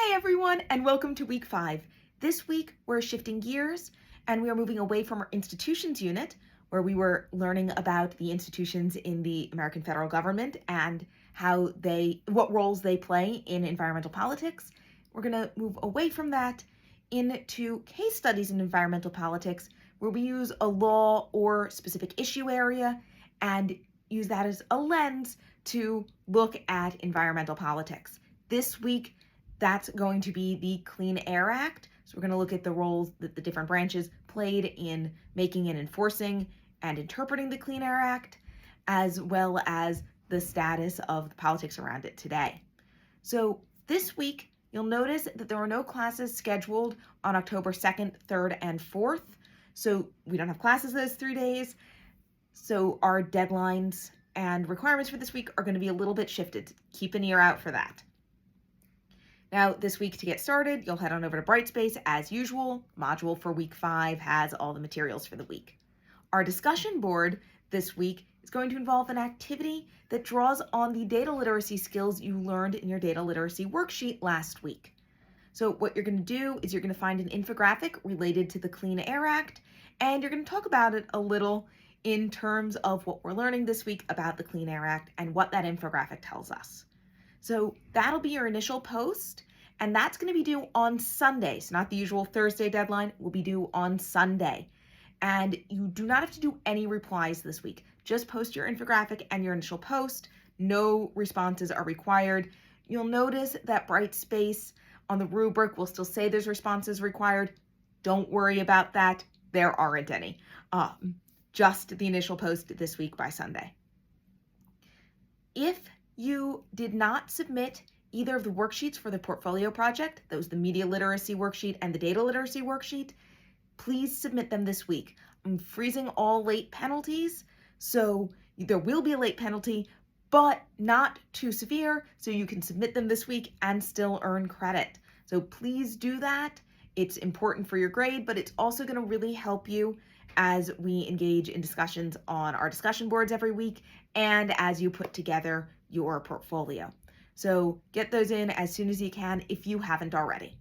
Hi everyone, and welcome to week 5. This week we're shifting gears and we are moving away from our institutions unit where we were learning about the institutions in the American federal government and what roles they play in environmental politics. We're going to move away from that into case studies in environmental politics where we use a law or specific issue area and use that as a lens to look at environmental politics. This week, that's going to be the Clean Air Act. So we're going to look at the roles that the different branches played in making and enforcing and interpreting the Clean Air Act, as well as the status of the politics around it today. So this week, you'll notice that there are no classes scheduled on October 2nd, 3rd, and 4th. So we don't have classes those 3 days. So our deadlines and requirements for this week are going to be a little bit shifted. Keep an ear out for that. Now, this week to get started, you'll head on over to Brightspace as usual. Module for week 5 has all the materials for the week. Our discussion board this week is going to involve an activity that draws on the data literacy skills you learned in your data literacy worksheet last week. So what you're going to do is you're going to find an infographic related to the Clean Air Act, and you're going to talk about it a little in terms of what we're learning this week about the Clean Air Act and what that infographic tells us. So that'll be your initial post, and that's going to be due on Sunday. So not the usual Thursday deadline, will be due on Sunday. And you do not have to do any replies this week. Just post your infographic and your initial post. No responses are required. You'll notice that Brightspace on the rubric will still say there's responses required. Don't worry about that. There aren't any. Just the initial post this week by Sunday. If you did not submit either of the worksheets for the portfolio project, that was the media literacy worksheet and the data literacy worksheet, please submit them this week. I'm freezing all late penalties, so there will be a late penalty, but not too severe, so you can submit them this week and still earn credit. So please do that. It's important for your grade, but it's also going to really help you as we engage in discussions on our discussion boards every week and as you put together your portfolio. So get those in as soon as you can if you haven't already.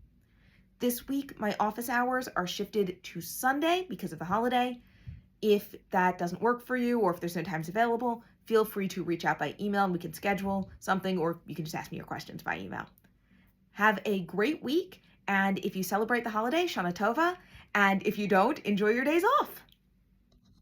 This week, my office hours are shifted to Sunday because of the holiday. If that doesn't work for you or if there's no times available, feel free to reach out by email and we can schedule something, or you can just ask me your questions by email. Have a great week, and if you celebrate the holiday, Shana Tova, and if you don't, enjoy your days off.